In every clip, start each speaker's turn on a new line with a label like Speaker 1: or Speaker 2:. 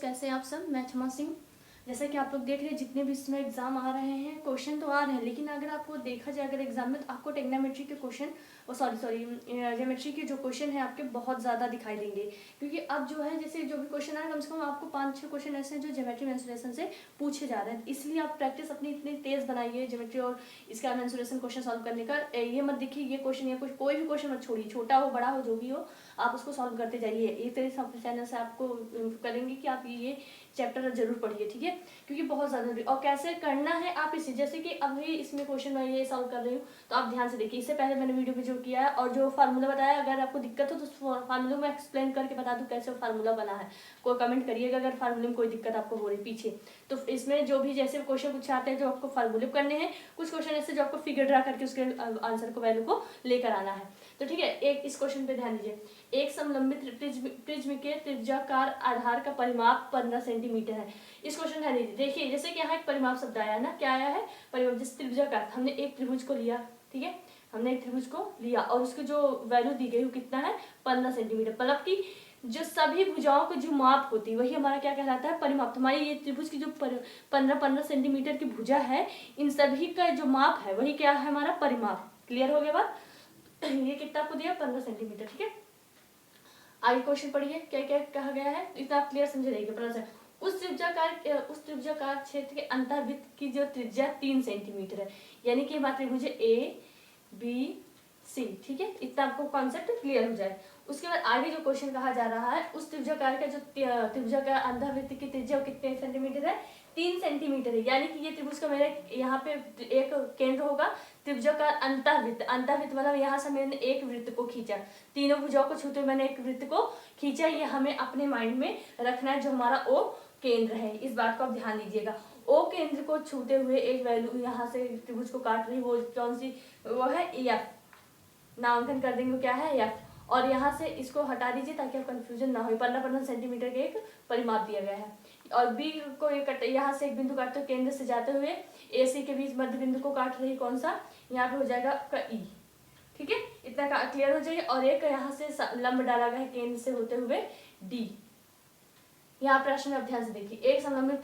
Speaker 1: कैसे हैं आप सब। मैं क्षमा सिंह। जैसा कि आप लोग देख रहे हैं, जितने भी इसमें एग्जाम आ रहे हैं, क्वेश्चन तो आ रहे हैं, लेकिन अगर आपको देखा जाए अगर एग्जाम में, तो आपको टेक्नोमेट्री के क्वेश्चन ज्योमेट्री के जो क्वेश्चन है आपके बहुत ज़्यादा दिखाई देंगे। क्योंकि अब जो है, जैसे जो भी क्वेश्चन आए, कम से कम आपको 5-6 क्वेश्चन ऐसे हैं जो ज्योमेट्री मेंसुरेशन से पूछे जा रहे हैं। इसलिए आप प्रैक्टिस अपनी इतनी तेज़ बनाइए ज्योमेट्री और इसका मेंसुरेशन क्वेश्चन सॉल्व करने का। ये मत देखिए ये क्वेश्चन या कुछ कोई भी क्वेश्चन मत छोड़िए, छोटा हो बड़ा हो जो भी हो, आप उसको सॉल्व करते जाइए। एक तरह से अपने चैनल से आपको करेंगे कि आप ये चैप्टर जरूर पढ़िए, ठीक है, क्योंकि बहुत ज़्यादा जरूरी। और कैसे करना है आप इसे, जैसे कि अभी इसमें क्वेश्चन मैं ये सॉल्व कर रही हूँ, तो आप ध्यान से देखिए। इससे पहले मैंने वीडियो में जो किया है और जो फार्मूला बताया, अगर आपको दिक्कत हो तो फार्मूला में एक्सप्लेन करके बता दूँ कैसे फार्मूला बना है। कोई कमेंट करिएगा अगर फार्मूले में कोई दिक्कत आपको हो रही पीछे। तो इसमें जो भी जैसे क्वेश्चन कुछ आते हैं जो आपको फार्मूले करने हैं, कुछ क्वेश्चन ऐसे जो आपको फिगर ड्रा करके उसके आंसर को वैल्यू को लेकर आना है। तो ठीक है, एक इस क्वेश्चन पे ध्यान दीजिए। एक समलंबित प्रिज्म के त्रिज्याकार आधार का परिमाप 15 सेंटीमीटर है। इस क्वेश्चन ध्यान दीजिए। देखिए जैसे कि यहाँ एक परिमाप शब्द आया ना, क्या आया है, परिमाप। जैसे त्रिज्याकार, हमने एक त्रिभुज को लिया, ठीक है, हमने एक त्रिभुज को लिया और उसकी जो वैल्यू दी गई वो कितना है, 15 सेंटीमीटर। मतलब कि जो सभी भुजाओं की जो माप होती है वही हमारा क्या कहलाता है, परिमाप। हमारी ये त्रिभुज की जो 15 सेंटीमीटर की भुजा है, इन सभी का जो माप है वही क्या है, हमारा परिमाप। क्लियर हो गया बात। ये कितना आपको दिया, 15 सेंटीमीटर, ठीक है। आगे क्वेश्चन पढ़िए, क्या क्या कहा गया है, इतना आप क्लियर समझे रहेगा। 15 उस त्रिज्याकार क्षेत्र के अंतर्वृत्त की जो त्रिज्या 3 सेंटीमीटर है, यानी कि हमारे त्रिभुज ABC, ठीक है, इतना आपको कॉन्सेप्ट क्लियर हो जाए। उसके बाद आगे जो क्वेश्चन कहा जा रहा है, उस त्रिज्याकार का जो त्रिज्याकार अंतर्वृत्त की त्रिज्या कितने सेंटीमीटर है, 3 सेंटीमीटर है। यानी कि ये त्रिभुज का मेरे यहाँ पे एक केंद्र होगा, त्रिभुजाकार अंतर्वृत्त। अंतर्वृत्त मतलब यहाँ से मैंने एक वृत्त को खींचा, तीनों भुजाओं को छूते मैंने एक वृत्त को खींचा। ये हमें अपने माइंड में रखना है, जो हमारा ओ केंद्र है। इस बात को आप ध्यान दीजिएगा। ओ केंद्र को छूते हुए एक वैल्यू यहाँ से त्रिभुज को काट रही, वो कौन सी, वो है एफ। नामांकन कर देंगे क्या है, एफ। और यहाँ से इसको हटा दीजिए ताकि आप कंफ्यूजन ना हो। 15 सेंटीमीटर के एक परिमाप दिया गया है। और बी को यहाँ से एक बिंदु काटते हुए केंद्र से जाते हुए ए सी के बीच मध्य बिंदु को काट रही, कौन सा, यहाँ पे हो जाएगा आपका ई, ठीक है, इतना क्लियर हो जाइए। और एक यहाँ से लंब डाला गया है केंद्र से होते हुए डी। यहाँ प्रश्न में ध्यान से देखिए। एक समलंबित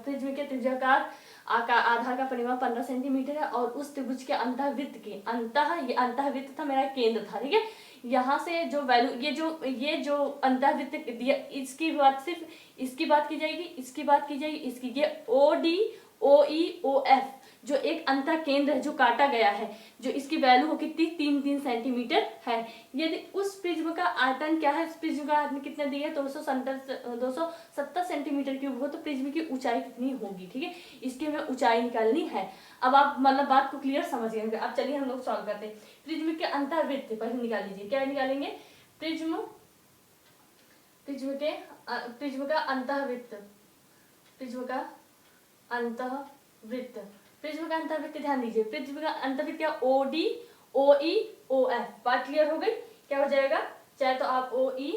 Speaker 1: प्रिज्म के त्रिज्याकार आधार का परिमाप 15 सेंटीमीटर है और उस त्रिभुज के अंतःवृत्त के ये अंतःवृत्त था, मेरा केंद्र था, ठीक है। यहाँ से जो वैल्यू, ये जो अंतःवृत्त दिया, इसकी बात सिर्फ इसकी बात की जाएगी, इसकी बात की जाएगी, इसकी, ये ओ D O E O F जो एक अंतर केंद्र है जो काटा गया है, जो इसकी वैल्यू हो कितनी, 3 सेंटीमीटर है। यदि उस प्रिज्म का आयतन क्या है, इस प्रिज्म का आयतन कितना दिया है, 270 सेंटीमीटर क्यूब हो, तो प्रिज्म की ऊंचाई कितनी होगी, ठीक है, इसकी हमें ऊंचाई निकालनी है। अब आप मतलब बात को क्लियर समझ गए। अब चलिए हम लोग सॉल्व करते हैं। प्रिज्म के अंतर्वृत्त पर निकाल लीजिए, क्या निकालेंगे, प्रिज्म का अंतःवृत्त, प्रिज्म का अंतःवृत्त, प्रिज्म का अंतर्वृत्त ध्यान दीजिए। प्रिज्म का अंतर्वृत्त क्या, O D O E O F. बात क्लियर हो गई। क्या हो जाएगा, चाहे तो आप O E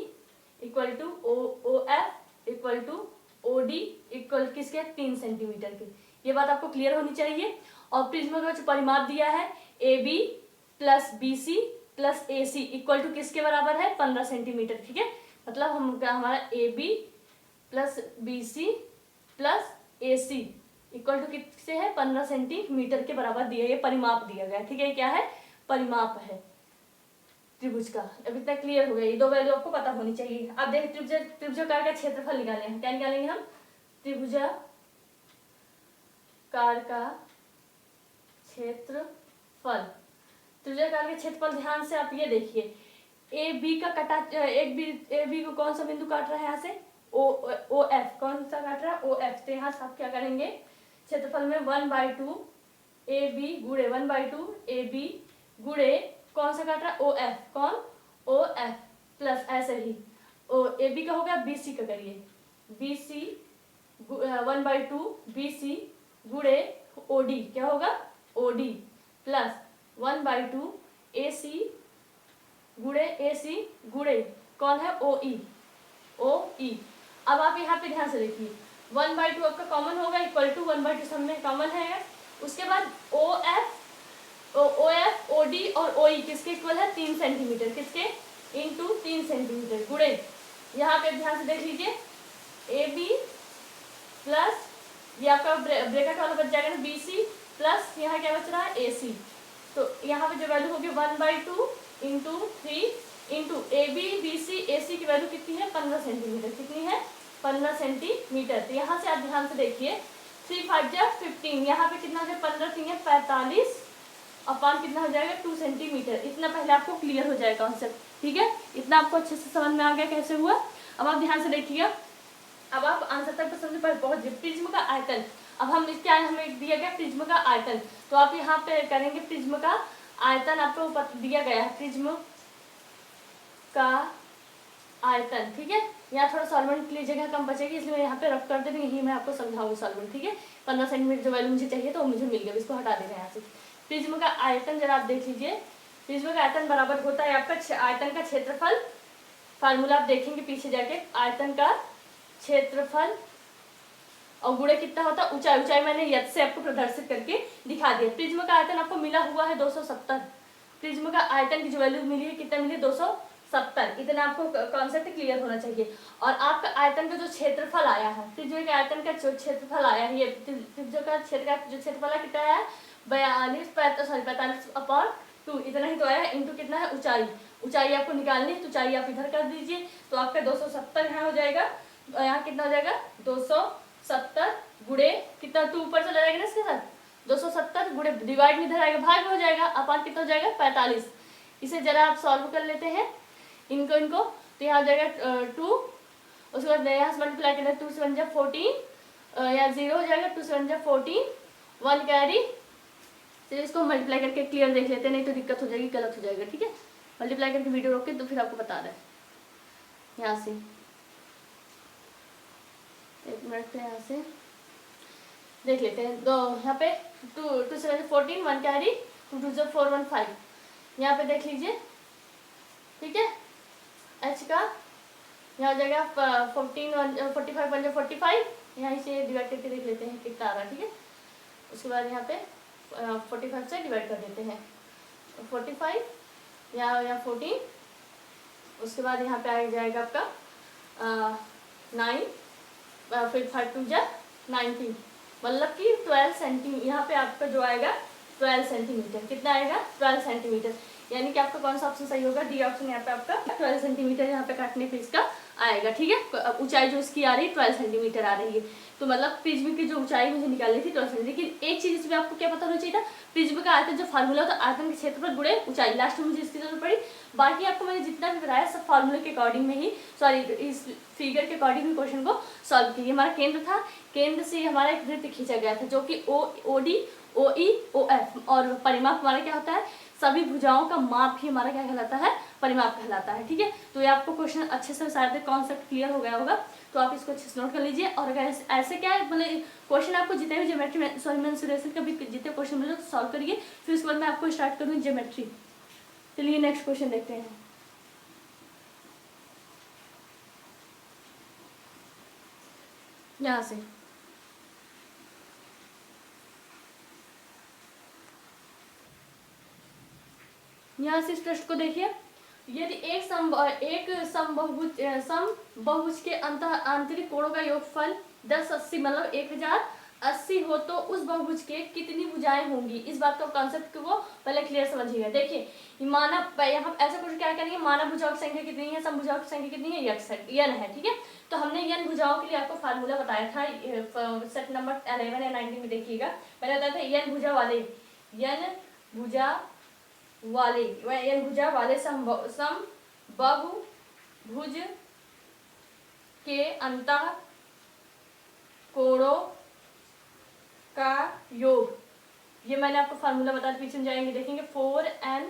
Speaker 1: equal to O F equal to O D equal किसके, 3 सेंटीमीटर के। ये बात आपको क्लियर होनी चाहिए। और प्रिज्म का जो परिमाप दिया है, A B plus B C plus A C equal to किसके बराबर है, 15 सेंटीमीटर, ठीक है। मतलब हमारा A B plus B C plus A C equal to किससे है, 15 सेंटीमीटर के बराबर दिया, ये परिमाप दिया गया, ठीक है। क्या है, परिमाप है त्रिभुज का। अब इतना क्लियर हो गया, ये दो वैल्यू आपको पता होनी चाहिए। अब देखिए त्रिभुजाकार का क्षेत्रफल निकाले हैं, क्या निकालेंगे हम, त्रिभुजाकार का क्षेत्रफल। त्रिभुजाकार के क्षेत्रफल ध्यान से आप ये देखिए, ए बी का कटा, ए बी को कौन सा बिंदु काट रहा है, यहाँ से ओ एफ, कौन सा काट रहा है, ओ एफ। तो यहाँ से आप क्या करेंगे, क्षेत्रफल में 1/2 ए बी गुड़े 1/2 ए बी गुड़े कौन सा काट रहा है, ओ एफ, कौन, ओ एफ प्लस ऐसे ही ओ ए बी का हो गया, बी सी का करिए, बी सी 1/2 बी सी गुड़े ओ डी, क्या होगा, ओ डी प्लस 1/2 ए सी गुड़े ए सी गुड़े कौन है, ओ ई, ओ ई। अब आप यहाँ पे ध्यान से देखिए, 1/2 आपका कॉमन होगा, इक्वल टू 1/2 सब में कॉमन है। उसके बाद ओ एफ ओ डी और ओ ई किसके इक्वल है, 3 सेंटीमीटर, किसके, इंटू 3 सेंटीमीटर गुड़े, यहाँ पे ध्यान से देख लीजिए, ए बी प्लस ये आपका ब्रैकेट वाला बच जाएगा ना BC प्लस यहाँ क्या बच रहा है AC। तो यहाँ पे जो वैल्यू होगी 1/2 into 3 into AB BC AC की वैल्यू कितनी है 15 सेंटीमीटर। कितनी है 15 सेंटीमीटर। तो यहाँ से आप ध्यान से देखिए 3 5 जा 15, यहाँ पे कितना है 15 3 है 45 अपान कितना हो जाएगा 2 सेंटीमीटर। इतना पहले आपको क्लियर हो जाएगा कॉन्सेप्ट, ठीक है। इतना आपको अच्छे से समझ में आ गया कैसे हुआ। अब आप ध्यान से देखिए, अब आप आंसर तक समझ पर पहुंच गए। प्रिज्म का आयतन, अब हम क्या है हमें दिया गया प्रिज्म का आयतन, तो आप यहाँ पे करेंगे प्रिज्म का आयतन आपको दिया गया है प्रिज्म का आयतन, ठीक है। यहाँ थोड़ा सॉल्वेंट के लिए जगह कम बचेगी इसलिए मैं यहाँ पे रफ कर दे रही हूँ, यही मैं आपको समझाऊंगी सॉल्वेंट, ठीक है। 15 सेंटीमीटर जो वैल्यू मुझे चाहिए तो वो मुझे मिल गया, इसको हटा देना यहाँ से। प्रिज्म का आयतन जरा आप देख लीजिए, प्रिज्म का आयतन बराबर होता है आपका आयतन का क्षेत्रफल, फार्मूला आप देखेंगे पीछे जाके, आयतन का क्षेत्रफल और गुणे कितना होता है ऊंचाई। ऊंचाई मैंने यद से आपको प्रदर्शित करके दिखा दिया। प्रिज्म का आयतन आपको मिला हुआ है 270, प्रिज्म का आयतन की जो वैल्यू मिली है कितना मिली 270। इतना आपको कॉन्सेप्ट क्लियर होना चाहिए। और आपका आयतन का जो क्षेत्रफल आया है, प्रिज्म के आयतन का जो क्षेत्रफल आया है, ये प्रिज्म का जो क्षेत्रफल है कितना है 45/2, इतना ही तो आया है। इंटू कितना है ऊंचाई, ऊंचाई आपको निकालनी है तो ऊंचाई आप इधर कर दीजिए, तो आपका 270 यहाँ हो जाएगा। यहाँ कितना हो जाएगा 270 गुणे कितना 2 ऊपर चला जाएगा ना इसके साथ, 270 गुणे डिवाइड में इधर आएगा भाग हो जाएगा, अपान कितना हो जाएगा 45। इसे जरा आप सॉल्व कर लेते हैं इनको तो यहाँ हो जाएगा 2, उसके बाद यहाँ से मल्टीप्लाई करना 2 से 1 जा 14, यहाँ 0 हो जाएगा 2 से 1 जा 14, 1 कैरी। तो इसको मल्टीप्लाई करके क्लियर देख लेते हैं, नहीं तो दिक्कत हो जाएगी, गलत हो जाएगा, ठीक है। मल्टीप्लाई करके वीडियो रोक के तो फिर आपको बता रहे हैं। यहाँ से एक मिनट से यहाँ से देख लेते हैं। दो यहाँ पे 2 से 14, 1 कैरी, 2 2 से 4 1 5, यहाँ पे देख लीजिए, ठीक है। एच का यहाँ हो जाएगा 45 45, यहाँ से डिवाइड करके देख लेते हैं कितना आ रहा है, ठीक है। उसके बाद यहाँ पे 45 से डिवाइड कर देते हैं, 45 यहाँ 14, उसके बाद यहाँ पे आ जाएगा आपका 9, फिर 5 2 जा 19, मतलब कि 12 सेंटीमीटर। यहाँ पे आपका जो आएगा 12 सेंटीमीटर, कितना आएगा 12 सेंटीमीटर। यानी कि आपका कौन सा ऑप्शन सही होगा, डी ऑप्शन यहाँ पे आपका 12 सेंटीमीटर यहाँ पे काटने पे इसका आएगा, ठीक है। ऊंचाई जो इसकी आ रही है 12 सेंटीमीटर आ रही है, तो मतलब प्रिज्म की जो ऊंचाई मुझे निकालनी थी 12 सेंटीमीटर। लेकिन एक चीज इसमें आपको क्या पता होना चाहिए था, प्रिज्म का आयतन जो फार्मूला होता है आयतन के क्षेत्रफल गुणे ऊंचाई, लास्ट में मुझे इसकी जरूरत पड़ी। बाकी आपको मैंने जितना भी बताया सब फार्मूले के अकॉर्डिंग में ही, सॉरी इस फिगर के अकॉर्डिंग ही क्वेश्चन को सॉल्व किया। हमारा केंद्र था, केंद्र से हमारा एक वृत्त खींचा गया था जो कि OD OE OF, और परिमाप हमारा क्या होता है, सभी भुजाओं का माप ही हमारा क्या कहलाता है, परिमाप कहलाता है, ठीक है। तो ये आपको क्वेश्चन अच्छे से शायद कॉन्सेप्ट क्लियर हो गया होगा, तो आप इसको अच्छे से नोट कर लीजिए। और अगर ऐसे क्या है मतलब क्वेश्चन आपको जितने भी ज्योमेट्री सॉरी मेंसुरेशन का भी जितने क्वेश्चन मिले तो सॉल्व करिए, फिर उसके बाद मैं आपको स्टार्ट करूँगी ज्योमेट्री। चलिए नेक्स्ट क्वेश्चन देखते हैं। यहाँ से यहाँ से इस प्रश्न को देखिए, यदि एक समबाहुभुज के आंतरिक कोणों का योगफल 1080 मतलब 1080 हो तो उस बहुभुज के कितनी भुजाएं होंगी। इस बात का कॉन्सेप्ट को पहले क्लियर समझिएगा। देखिए मानव यहाँ ऐसा कुछ क्या करेंगे, मानव भुजाओं की संख्या कितनी है, समभुजाओं की संख्या कितनी है, n है, ठीक है। तो हमने n भुजाओं के लिए आपको फार्मूला बताया था सेट नंबर 11 या 19 में, देखिएगा मैंने बताया था n भुजा वाले समबाहुभुज के अंतः कोणों का योग, ये मैंने आपको फार्मूला बता दिया, पीछे जाएंगे देखेंगे 4n,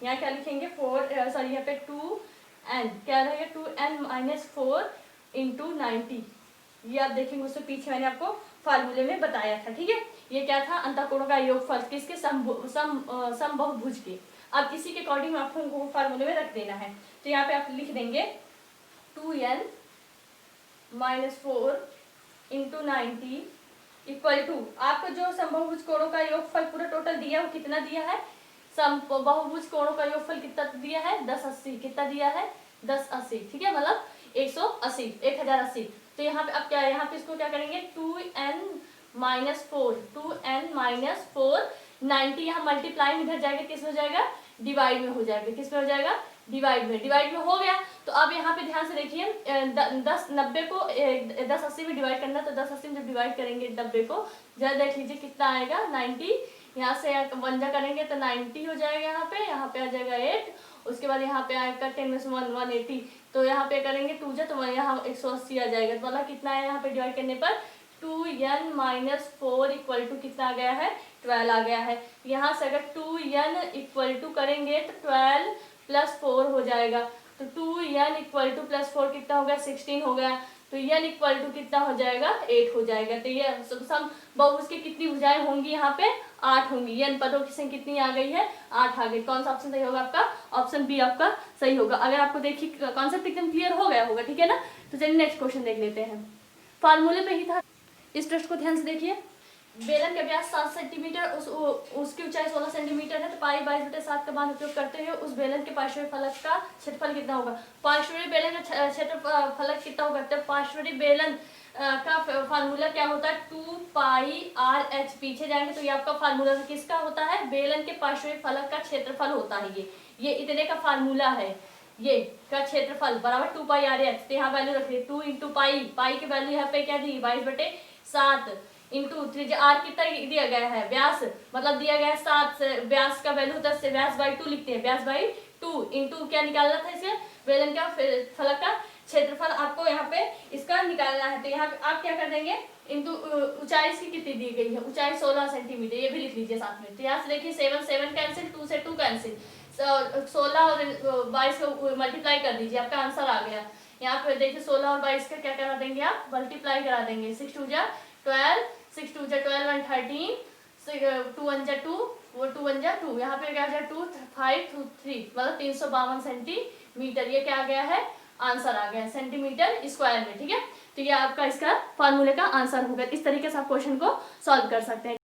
Speaker 1: यहाँ क्या लिखेंगे 4 सॉरी यहाँ पे 2n क्या रहेगा 2n - 4 × 90, ये आप देखेंगे उससे पीछे मैंने आपको फार्मूले में बताया था, ठीक है। ये क्या था, अंतःकोणों का योगफल किसके, समबाहुभुज के। अब इसी के अकॉर्डिंग आपको फार्मूले में रख देना है, तो यहाँ पे आप लिख देंगे 2n - 4 × 90 इक्वल टू आपको जो समबाहुभुज कोणों का योगफल पूरा टोटल दिया है वो कितना दिया है, समबाहुभुज कोणों का योगफल कितना दिया है 1080, कितना दिया है 1080, ठीक है, मतलब 1080 तो यहाँ पे अब क्या है, यहाँ पे इसको क्या करेंगे 2n माइनस 4 90 यहाँ मल्टीप्लाई में इधर जाएगा, किस में हो जाएगा, डिवाइड में हो जाएगा, किस में हो जाएगा, डिवाइड में हो गया। तो अब यहाँ पे ध्यान से देखिए 90 को 1080 में डिवाइड करना, तो 1080 में जब डिवाइड करेंगे 90 को, जरा देख लीजिए कितना आएगा 90, यहाँ से 1 जा करेंगे तो 90 हो जाएगा, यहाँ पे आ जाएगा 8, उसके बाद यहाँ पे आएगा 10 में से 1 180, तो यहाँ पे करेंगे 2 जा तो यहाँ 180 आ जाएगा। तो मतलब कितना है यहाँ पे डिवाइड करने पर 2n माइनस 4 इक्वल टू कितना आ गया है, 12 आ गया है। यहाँ से अगर 2n इक्वल टू करेंगे तो 12 प्लस 4 हो जाएगा, तो 2n इक्वल टू प्लस 4 कितना हो गया, 16 हो गया। तो n इक्वल टू कितना हो जाएगा, 8 हो जाएगा। तो ये सम बहुभुज की कितनी भुजाएं होंगी, यहाँ पे 8 होंगी। n पदों की संख्या कितनी आ गई है, 8 आ गई। कौन सा ऑप्शन सही होगा आपका, ऑप्शन बी आपका सही होगा। अगर आपको देखिए कॉन्सेप्ट एकदम क्लियर हो गया होगा, ठीक है ना। तो चलिए नेक्स्ट क्वेश्चन देख लेते हैं, फार्मूले में ही था। इस प्रश्न को ध्यान से देखिए, बेलन का व्यास 7 सेंटीमीटर, उसकी ऊंचाई 16 सेंटीमीटर है, तो पाई 22/7 का मान उपयोग करते हुए उस बेलन के पार्श्विक फलक का क्षेत्रफल कितना होगा। पार्श्विक बेलन का क्षेत्रफल कितना होगा, तो पार्श्विक बेलन का फार्मूला क्या होता है, 2 पाई r/h। पीछे जाएंगे तो ये आपका फार्मूला किसका होता है, बेलन के पार्श्विक फलक का क्षेत्रफल होता है। ये इतने का फार्मूला है, ये का क्षेत्रफल बराबर 2 पाई r/h। तो यहाँ वैल्यू रख ली 2 इंटू पाई की वैल्यू यहाँ पे क्या दी 22/7 इंटू 3 आर कितना दिया गया है, व्यास मतलब दिया गया है 7, व्यास का वैल्यू 10 से व्यास बाई 2 लिखते हैं, व्यास बाई 2 इंटू क्या निकालना था इसे, बेलन का फलक का क्षेत्रफल आपको यहाँ पे इसका निकालना है। तो यहाँ पे आप क्या कर देंगे, इंटू ऊंचाई इसकी कितनी दी गई है, ऊंचाई 16 सेंटीमीटर, ये भी लिख लीजिए साथ में। तो यहाँ से देखिए 7 कैंसिल, 2 से 2 कैंसिल, 16 और 22 को मल्टीप्लाई कर दीजिए, आपका आंसर आ गया। यहाँ पे देखिए 16 और 22 का क्या करा देंगे आप, मल्टीप्लाई करा देंगे। 6 2 जा 12, 6 2 जा 12 1 13, 2 1 जा 2, वो 2 1 जा 2, यहाँ पे क्या जा 2 5 2 3, मतलब 352 सेंटीमीटर। ये क्या आ गया है, आंसर आ गया सेंटीमीटर स्क्वायर में, ठीक है। तो ये आपका इसका फार्मूले का आंसर होगा। इस तरीके से आप क्वेश्चन को सॉल्व कर सकते हैं।